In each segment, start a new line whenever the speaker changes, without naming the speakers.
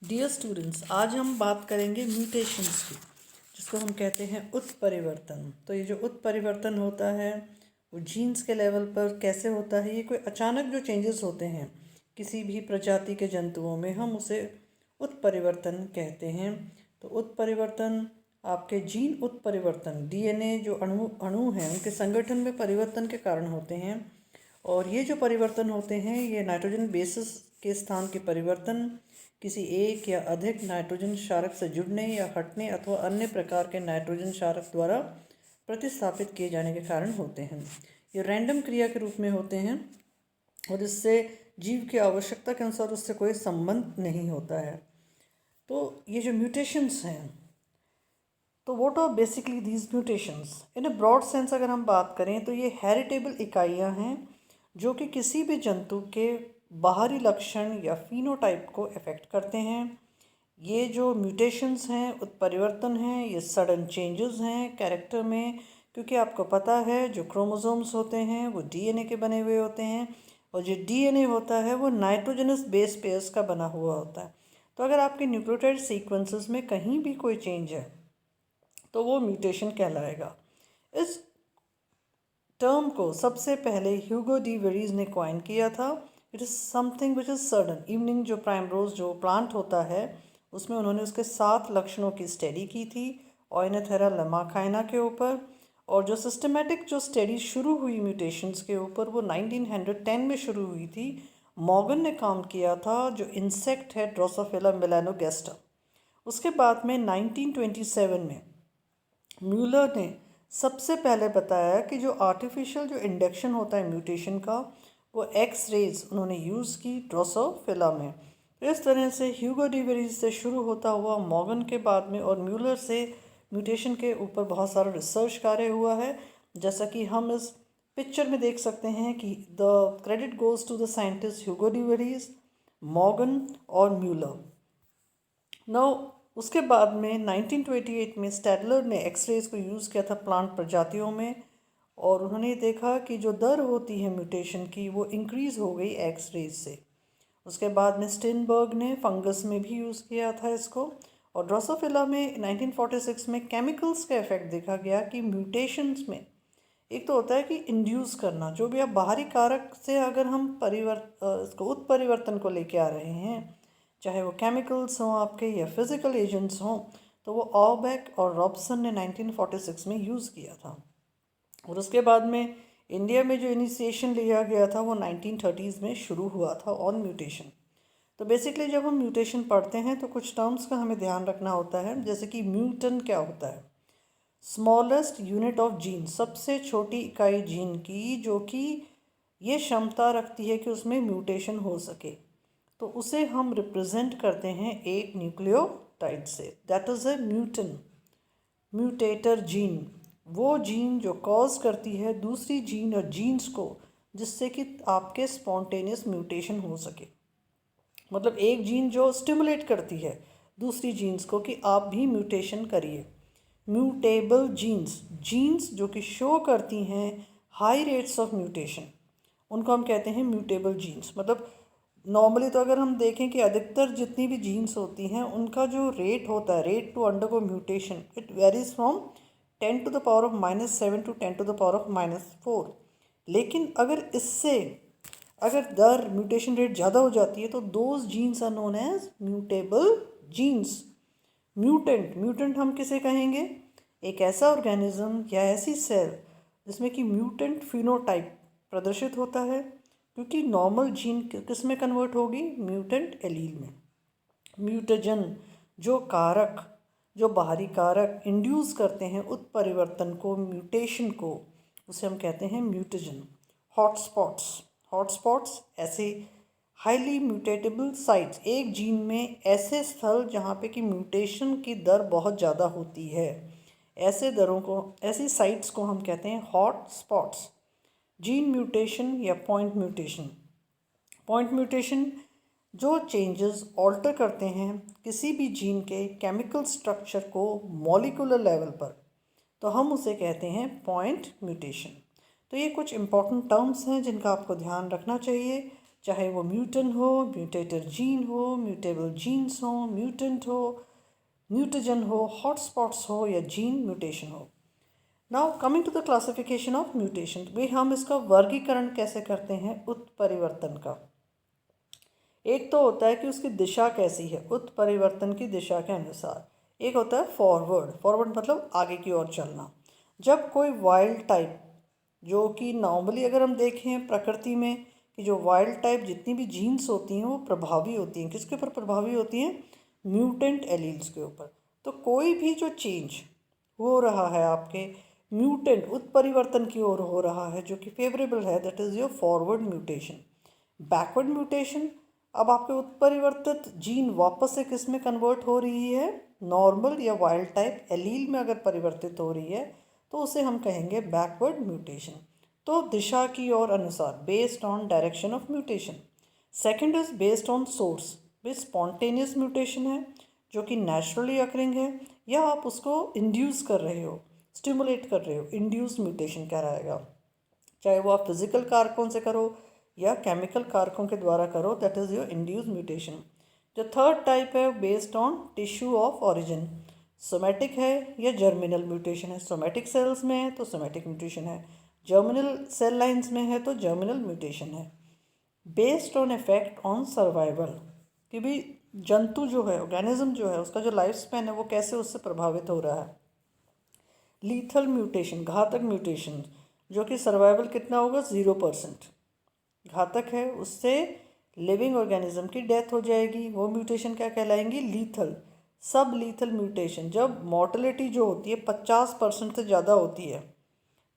Dear students, आज हम बात करेंगे म्यूटेशंस की, जिसको हम कहते हैं उत्परिवर्तन। तो ये जो उत्परिवर्तन होता है वो जीन्स के लेवल पर कैसे होता है। ये कोई अचानक जो चेंजेस होते हैं किसी भी प्रजाति के जंतुओं में, हम उसे उत्परिवर्तन कहते हैं। तो उत्परिवर्तन आपके जीन उत्परिवर्तन, डीएनए जो अणु हैं उनके संगठन में परिवर्तन के कारण होते हैं। और ये जो परिवर्तन होते हैं ये नाइट्रोजन बेसिस के स्थान के परिवर्तन, किसी एक या अधिक नाइट्रोजन क्षारक से जुड़ने या हटने अथवा अन्य प्रकार के नाइट्रोजन क्षारक द्वारा प्रतिस्थापित किए जाने के कारण होते हैं। ये रैंडम क्रिया के रूप में होते हैं और इससे जीव की आवश्यकता के अनुसार उससे कोई संबंध नहीं होता है। तो ये जो म्यूटेशंस हैं, तो what are basically these mutations in a broad sense अगर हम बात करें तो ये हेरिटेबल इकाइयाँ हैं जो कि किसी भी जंतु के बाहरी लक्षण या फिनोटाइप को अफेक्ट करते हैं। ये जो म्यूटेशंस हैं, उत्परिवर्तन हैं, ये सडन चेंजेस हैं कैरेक्टर में, क्योंकि आपको पता है जो क्रोमोसोम्स होते हैं वो डीएनए के बने हुए होते हैं और जो डीएनए होता है वो नाइट्रोजनस बेस पेयर्स का बना हुआ होता है। तो अगर आपके न्यूक्लियोटाइड सीक्वेंसेस में कहीं भी कोई चेंज है तो वो म्यूटेशन कहलाएगा। इस टर्म को सबसे पहले ह्यूगो डी वेरीज ने कॉइन किया था। It is something which is sudden. Evening जो प्राइमरोज जो प्लांट होता है उसमें उन्होंने उसके 7 लक्षणों की स्टडी की थी ओइनोथेरा लमाकाइना के ऊपर, और जो सिस्टमेटिक जो स्टडी शुरू हुई म्यूटेशंस के ऊपर वो 1910 में शुरू हुई थी। मॉर्गन ने काम किया था जो इंसेक्ट है ड्रोसोफिला मेलानोगेस्टा। उसके बाद में 1927 में म्यूलर ने सबसे पहले बताया कि जो आर्टिफिशियल जो इंडक्शन होता है म्यूटेशन का, वो एक्स रेज उन्होंने यूज़ की ड्रोसोफिला में। तो इस तरह से ह्यूगो डी वेरीज से शुरू होता हुआ मॉर्गन के बाद में और म्यूलर से म्यूटेशन के ऊपर बहुत सारा रिसर्च कार्य हुआ है। जैसा कि हम इस पिक्चर में देख सकते हैं कि the credit goes to the scientist Hugo de Vries, Morgan और म्यूलर। नौ उसके बाद में 1928 में स्टैडलर ने एक्सरेज को यूज़ किया था प्लांट प्रजातियों में, और उन्होंने देखा कि जो दर होती है म्यूटेशन की वो इंक्रीज़ हो गई एक्सरेज से। उसके बाद में स्टिनबर्ग ने फंगस में भी यूज़ किया था इसको, और ड्रोसोफिला में 1946 में केमिकल्स का इफेक्ट देखा गया कि म्यूटेशंस में एक तो होता है कि इंड्यूस करना, जो भी आप बाहरी कारक से अगर हम इसको उत्परिवर्तन को लेके आ रहे हैं, चाहे वो केमिकल्स हों आपके या फिज़िकल एजेंट्स हों, तो वो ऑबैक और रॉबसन ने 1946 में यूज़ किया था। और उसके बाद में इंडिया में जो इनिशिएशन लिया गया था वो 1930s में शुरू हुआ था ऑन म्यूटेशन। तो बेसिकली जब हम म्यूटेशन पढ़ते हैं तो कुछ टर्म्स का हमें ध्यान रखना होता है, जैसे कि म्यूटेंट क्या होता है। स्मॉलेस्ट यूनिट ऑफ जीन, सबसे छोटी इकाई जीन की जो कि ये क्षमता रखती है कि उसमें म्यूटेशन हो सके, तो उसे हम रिप्रेजेंट करते हैं एक न्यूक्लियोटाइड से, that is a mutator gene. वो जीन जो कॉज करती है दूसरी जीन और जीन्स को, जिससे कि आपके स्पॉन्टेनियस म्यूटेशन हो सके। मतलब एक जीन जो स्टिमुलेट करती है दूसरी जीन्स को कि आप भी म्यूटेशन करिए। म्यूटेबल जीन्स, जीन्स जो कि शो करती हैं हाई रेट्स ऑफ म्यूटेशन, उनको हम कहते हैं म्यूटेबल जीन्स। मतलब नॉर्मली तो अगर हम देखें कि अधिकतर जितनी भी जीन्स होती हैं उनका जो रेट होता है, rate to undergo mutation, it varies from 10 to the power of -7 to 10 to the power of -4। लेकिन अगर इससे अगर दर म्यूटेशन रेट ज़्यादा हो जाती है तो those genes are known as mutable genes. Mutant हम किसे कहेंगे? एक ऐसा ऑर्गेनिज्म या ऐसी सेल जिसमें कि म्यूटेंट फिनोटाइप प्रदर्शित होता है, क्योंकि नॉर्मल जीन किस में कन्वर्ट होगी? म्यूटेंट एलील में। म्यूटेजन जो कारक, जो बाहरी कारक इंड्यूस करते हैं उत्परिवर्तन को, म्यूटेशन को, उसे हम कहते हैं म्यूटेजन। हॉटस्पॉट्स ऐसे हाईली म्यूटेटेबल साइट्स, एक जीन में ऐसे स्थल जहाँ पे कि म्यूटेशन की दर बहुत ज़्यादा होती है, ऐसे दरों को, ऐसी साइट्स को हम कहते हैं हॉट स्पॉट्स। जीन म्यूटेशन या पॉइंट म्यूटेशन जो चेंजेस ऑल्टर करते हैं किसी भी जीन के केमिकल स्ट्रक्चर को मॉलिक्यूलर लेवल पर, तो हम उसे कहते हैं पॉइंट म्यूटेशन। तो ये कुछ इंपॉर्टेंट टर्म्स हैं जिनका आपको ध्यान रखना चाहिए चाहे वो म्यूटेंट हो, म्यूटेटेड जीन हो, म्यूटेबल जीन्स हो, म्यूटेंट हो, म्यूटेजन हो, हॉटस्पॉट्स हो या जीन म्यूटेशन हो। Now coming to the classification of mutation, भाई हम इसका वर्गीकरण कैसे करते हैं उत्परिवर्तन का। एक तो होता है कि उसकी दिशा कैसी है उत्परिवर्तन की दिशा के अनुसार। एक होता है फॉरवर्ड, फॉरवर्ड मतलब आगे की ओर चलना। जब कोई वाइल्ड टाइप, जो कि नॉर्मली अगर हम देखें प्रकृति में कि जो वाइल्ड टाइप जितनी भी जीन्स होती हैं वो प्रभावी होती हैं, किसके ऊपर प्रभावी होती हैं, म्यूटेंट एलील्स के ऊपर। तो कोई भी जो चेंज हो रहा है आपके म्यूटेंट उत्परिवर्तन की ओर हो रहा है जो कि फेवरेबल है, that is your forward mutation. Backward mutation, अब आपके उत्परिवर्तित जीन वापस से किस में कन्वर्ट हो रही है, नॉर्मल या वाइल्ड टाइप एलील में अगर परिवर्तित हो रही है तो उसे हम कहेंगे बैकवर्ड म्यूटेशन। तो दिशा की ओर अनुसार, based on direction of mutation. Second is based on source, way spontaneous mutation है जो कि नेचुरली अकरिंग है या आप उसको इंड्यूस कर रहे हो, स्टिमुलेट कर रहे हो, इंड्यूस म्यूटेशन कहलाएगा। चाहे वो आप फिजिकल कारकों से करो या केमिकल कारकों के द्वारा करो, that is your induce mutation. जो थर्ड टाइप है based on tissue of origin, somatic है या जर्मिनल म्यूटेशन है। सोमेटिक सेल्स में है तो सोमेटिक म्यूटेशन है, जर्मिनल सेल लाइंस में है तो जर्मिनल म्यूटेशन है। Based on effect on survival, कि भी जंतु जो है, ऑर्गेनिज्म जो है, उसका जो लाइफ स्पैन है वो कैसे उससे प्रभावित हो रहा है। लीथल म्यूटेशन, घातक म्यूटेशन, जो कि सर्वाइवल कितना होगा, 0%, घातक है, उससे लिविंग ऑर्गेनिज्म की डेथ हो जाएगी। वो म्यूटेशन क्या कहलाएंगी, लीथल। सब लीथल म्यूटेशन, जब मॉर्टेलिटी जो होती है 50% से ज़्यादा होती है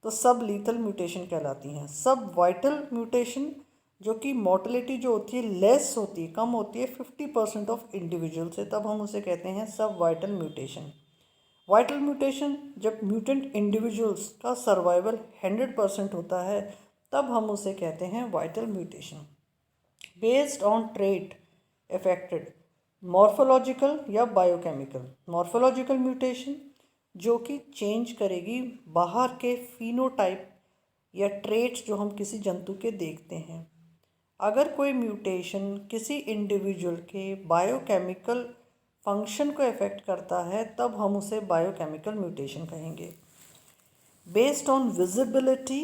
तो सब लीथल म्यूटेशन कहलाती हैं। सब वाइटल म्यूटेशन, जो कि मॉर्टेलिटी जो होती है लेस होती है, कम होती है 50% ऑफ इंडिविजुअल से, तब हम उसे कहते हैं सब वाइटल म्यूटेशन। वाइटल म्यूटेशन, जब म्यूटेंट इंडिविजुअल्स का सर्वाइवल 100% होता है तब हम उसे कहते हैं vital mutation. Based on trait affected, morphological या बायोकेमिकल। मॉर्फोलॉजिकल म्यूटेशन जो कि चेंज करेगी बाहर के फिनोटाइप या ट्रेट्स जो हम किसी जंतु के देखते हैं। अगर कोई म्यूटेशन किसी इंडिविजुअल के बायोकेमिकल फंक्शन को इफेक्ट करता है तब हम उसे बायोकेमिकल म्यूटेशन कहेंगे। बेस्ड ऑन विजिबिलिटी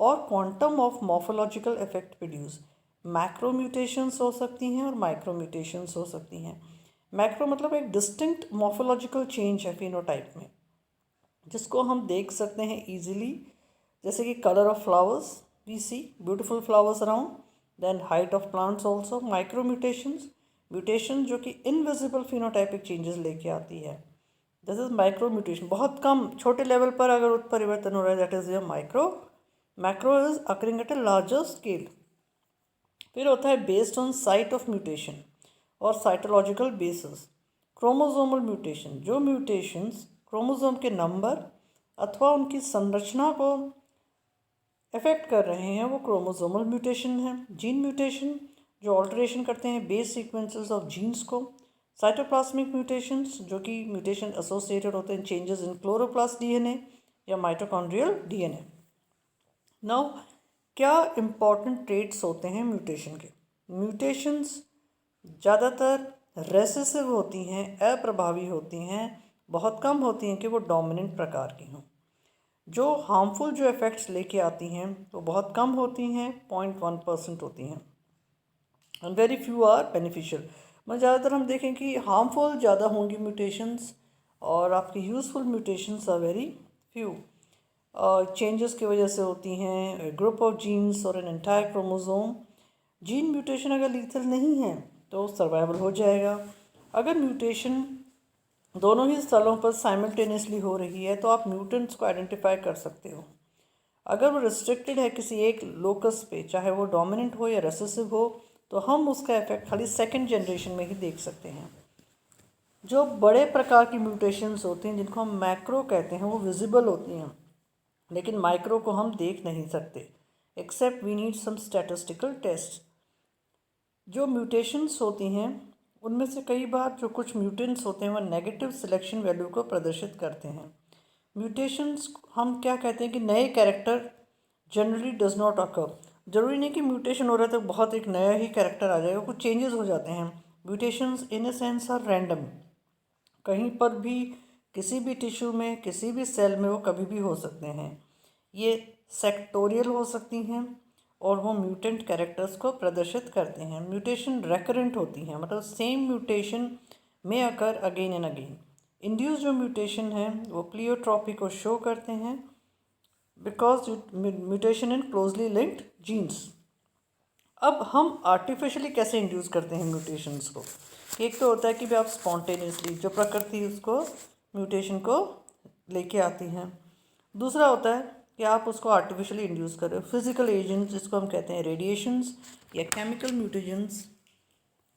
और quantum of morphological effect produce, macro mutations हो सकती हैं और माइक्रो म्यूटेशंस हो सकती हैं। मैक्रो मतलब एक डिस्टिंक्ट मॉर्फोलॉजिकल चेंज है फिनोटाइप में जिसको हम देख सकते हैं इजीली, जैसे कि colour of flowers, we see beautiful flowers around, then height of plants also. Micro mutations, mutation जो कि इनविजिबल फिनोटाइपिक चेंजेस लेके आती है, दिस इज माइक्रो म्यूटेशन। बहुत कम छोटे लेवल पर अगर उत्परिवर्तन हो रहा है, that is your micro. Macro is occurring at a larger scale. फिर होता है based on site of mutation और साइटोलॉजिकल बेसिस। क्रोमोसोमल म्यूटेशन, जो म्यूटेशंस क्रोमोसोम के नंबर अथवा उनकी संरचना को इफेक्ट कर रहे हैं वो क्रोमोसोमल म्यूटेशन है। जीन म्यूटेशन, जो ऑल्टरेशन करते हैं बेस सीक्वेंसेस ऑफ जीन्स को। साइटोप्लाज्मिक म्यूटेशंस, जो कि म्यूटेशन एसोसिएटेड होते हैं चेंजेस इन क्लोरोप्लास्ट डीएनए या माइटोकॉन्ड्रियल डीएनए। नाउ क्या इम्पॉर्टेंट ट्रेट्स होते हैं म्यूटेशन के। म्यूटेशंस ज़्यादातर रेसेसिव होती हैं, अप्रभावी होती हैं, बहुत कम होती हैं कि वो डोमिनेंट प्रकार की हों। जो हार्मफुल जो इफ़ेक्ट्स लेके आती हैं वो बहुत कम होती हैं, 0.1% होती हैं, and very few are beneficial. मतलब ज़्यादातर हम देखें कि हार्मफुल ज़्यादा होंगी म्यूटेशंस और आपकी useful mutations are very few. Changes की वजह से होती हैं ग्रुप ऑफ जीन्स और an entire chromosome. Gene mutation अगर लीथल नहीं है तो सर्वाइवल हो जाएगा। अगर म्यूटेशन दोनों ही स्थलों पर साइमल्टेनियसली हो रही है तो आप म्यूटेंट्स को आइडेंटिफाई कर सकते हो। अगर वो रिस्ट्रिक्टेड है किसी एक लोकस पे, चाहे वो डोमिनेंट हो या रेसेसिव हो, तो हम उसका इफेक्ट खाली सेकंड जनरेशन में ही देख सकते हैं। जो बड़े प्रकार की म्यूटेशंस होती हैं जिनको हम मैक्रो कहते हैं वो विजिबल होती हैं, लेकिन माइक्रो को हम देख नहीं सकते except we need some statistical test. जो म्यूटेशंस होती हैं उनमें से कई बार जो कुछ म्यूटेंट्स होते हैं वो नेगेटिव सिलेक्शन वैल्यू को प्रदर्शित करते हैं। म्यूटेशंस हम क्या कहते हैं कि नए character generally does not occur. ज़रूरी नहीं कि म्यूटेशन हो रहा है तो बहुत एक नया ही कैरेक्टर आ जाएगा, कुछ चेंजेस हो जाते हैं। Mutations in a sense are random, कहीं पर भी किसी भी टिश्यू में किसी भी सेल में वो कभी भी हो सकते हैं। ये सेक्टोरियल हो सकती हैं और वो म्यूटेंट कैरेक्टर्स को प्रदर्शित करते हैं। म्यूटेशन रेकरेंट होती हैं, मतलब सेम म्यूटेशन में अकर अगेन एंड अगेन। इंड्यूस जो म्यूटेशन है वो प्लियोट्रॉपी को शो करते हैं because mutation in closely linked genes. अब हम आर्टिफिशियली कैसे इंड्यूस करते हैं म्यूटेशंस को? एक तो होता है कि भाई आप स्पॉन्टेनियसली, जो प्रकृति उसको म्यूटेशन को लेके आती हैं। दूसरा होता है कि आप उसको आर्टिफिशियली इंड्यूस कर रहे हो, फिजिकल एजेंट्स जिसको हम कहते हैं रेडिएशंस या केमिकल म्यूटेजेंस,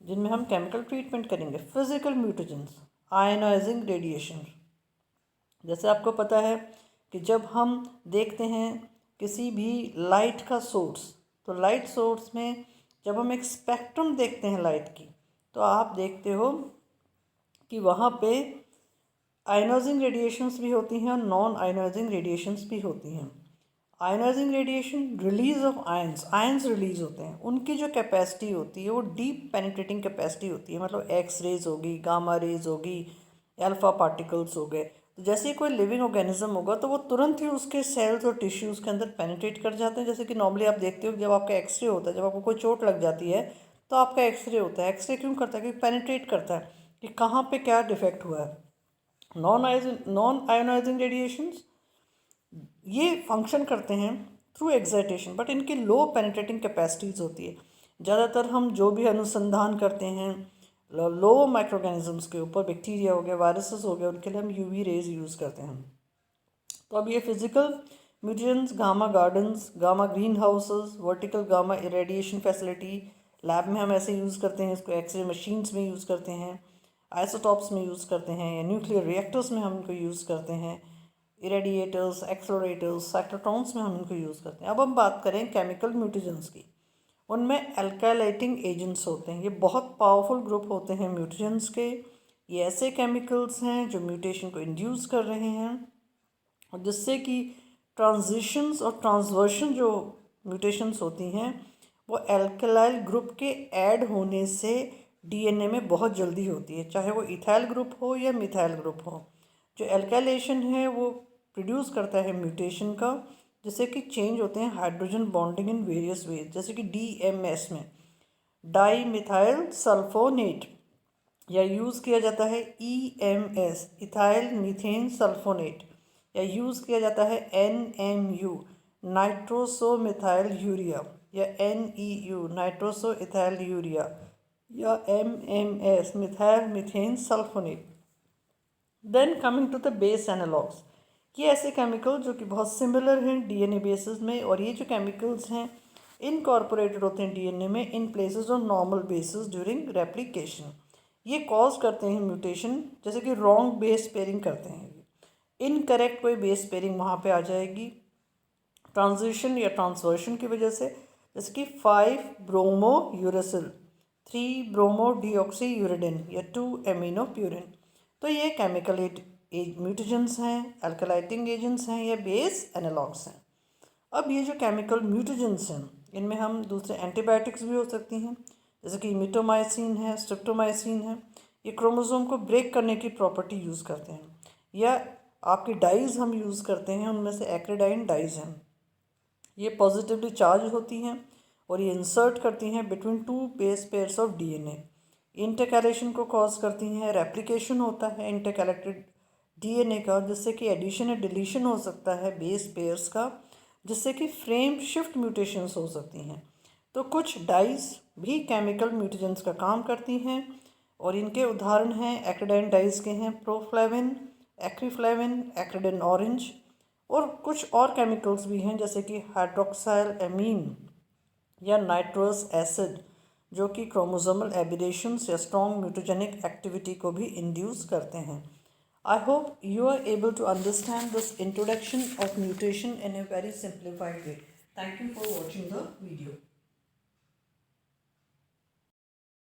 जिनमें हम केमिकल ट्रीटमेंट करेंगे। फिजिकल म्यूटेजेंस, आयनाइजिंग रेडिएशन, जैसे आपको पता है कि जब हम देखते हैं किसी भी लाइट का सोर्स, तो लाइट सोर्स में जब हम एक स्पेक्ट्रम देखते हैं लाइट की, तो आप देखते हो कि वहाँ पे आयनाइजिंग रेडिएशंस भी होती हैं और नॉन आयनाइजिंग रेडिएशंस भी होती हैं। Ionising radiation release of ions release होते हैं, उनकी जो कैपेसिटी होती है वो डीप पेनिट्रेटिंग कैपेसिटी होती है, मतलब एक्स रेज होगी, गामा रेज होगी, अल्फा पार्टिकल्स हो गए। तो जैसे ही कोई लिविंग ऑर्गेनिज्म होगा तो वो तुरंत ही उसके सेल्स और टिश्यूज़ के अंदर पेनिट्रेट कर जाते हैं। जैसे कि नॉर्मली आप देखते हो जब आपका एक्सरे होता है, जब आपको कोई चोट लग जाती है तो आपका एक्सरे होता है। एक्सरे क्यों करता है? क्योंकि पेनिट्रेट करता है कि कहाँ पे क्या डिफेक्ट हुआ है। नॉन आयोनाइजिंग रेडिएशंस ये फंक्शन करते हैं थ्रू एक्साइटेशन, बट इनकी लो पेनिट्रेटिंग कैपेसिटीज़ होती है। ज़्यादातर हम जो भी अनुसंधान करते हैं लो माइक्रोऑर्गेनिजम्स के ऊपर, बैक्टीरिया हो गया, वायरसेस हो गया, उनके लिए हम यूवी रेज यूज़ करते हैं। तो अब ये physical mutations, gamma gardens, gamma green houses, vertical gamma irradiation facility, lab में हम ऐसे यूज़ करते हैं इसको, एक्सरे मशीन्स में यूज़ करते हैं, आइसोटॉप्स में यूज़ करते हैं, या न्यूक्लियर रिएक्टर्स में हम इनको यूज़ करते हैं, इरेडिएटर्स, एक्सलोरेटर्स, साइक्लोट्रॉन्स में हम इनको यूज़ करते हैं। अब हम बात करें केमिकल म्यूटेशंस की, उनमें अल्काइलेटिंग एजेंट्स होते हैं। ये बहुत पावरफुल ग्रुप होते हैं म्यूटेशंस के। ये ऐसे केमिकल्स हैं जो म्यूटेशन को इंड्यूस कर रहे हैं और जिससे कि ट्रांजिशंस और ट्रांसवर्शन जो म्यूटेशंस होती हैं वो एल्कलाइल ग्रुप के ऐड होने से डीएनए में बहुत जल्दी होती है, चाहे वो इथाइल ग्रुप हो या मिथाइल ग्रुप हो। जो एल्काइलेशन है वो प्रोड्यूस करता है म्यूटेशन का, जिससे कि चेंज होते हैं hydrogen bonding in various ways, जैसे कि डीएमएस में डाई मिथाइल सल्फोनेट, या यूज़ किया जाता है ईएमएस इथाइल मीथेन सल्फोनेट, या यूज़ किया जाता है एनएमयू नाइट्रोसो मिथाइल यूरिया, या एनईयू नाइट्रोसो इथाइल यूरिया, या MMS methyl methane sulfonate. Then coming to the base analogues, ये ऐसे केमिकल जो कि बहुत सिमिलर हैं डीएनए बेसिस में, और ये जो केमिकल्स हैं इनकॉर्पोरेटेड होते हैं डीएनए में in places on normal basis during replication. ये कॉज करते हैं म्यूटेशन, जैसे कि रॉन्ग बेस पेयरिंग करते हैं, इनकरेक्ट कोई बेस पेयरिंग वहाँ पे आ जाएगी ट्रांजिशन या ट्रांसवर्शन की वजह से, जैसे कि 5 bromo uracil, 3 bromo deoxy uridine, या 2 एमिनो प्यूरिन। तो ये केमिकल म्यूटेजेंस हैं, अल्कलाइटिंग एजेंट्स हैं, या बेस एनालॉग्स हैं। अब ये जो केमिकल म्यूटेजेंस हैं इनमें हम दूसरे एंटीबायोटिक्स भी हो सकती हैं, जैसे कि मिटोमाइसिन है, स्ट्रिप्टोमाइसिन है। ये क्रोमोसोम को ब्रेक करने की प्रॉपर्टी यूज़ करते हैं। या आपकी डाइज हम यूज़ करते हैं, उनमें से एक्रिडाइन डाइज हैं। ये पॉजिटिवली चार्ज होती हैं और ये इंसर्ट करती हैं between 2 base pairs of DNA. Intercalation को कॉज करती हैं, रेप्लिकेशन होता है इंटरकैलेटेड डीएनए का, जिससे कि एडिशन या डिलीशन हो सकता है बेस पेयर्स का, जिससे कि फ्रेम शिफ्ट म्यूटेशंस हो सकती हैं। तो कुछ डाइज भी केमिकल म्यूटेजेंस का काम करती हैं और इनके उदाहरण हैं एक्रिडाइन डाइज के हैं प्रोफ्लेविन, एक्रीफ्लेविन, एक्रिडिन ऑरेंज, और कुछ और केमिकल्स भी हैं जैसे कि हाइड्रोक्साइल एमीन या नाइट्रस एसिड, जो कि क्रोमोसोमल एबिरेशंस या स्ट्रॉन्ग म्यूटोजेनिक एक्टिविटी को भी इंड्यूस करते हैं। I hope you are able to understand this introduction of mutation in a very simplified way. Thank you for watching the video.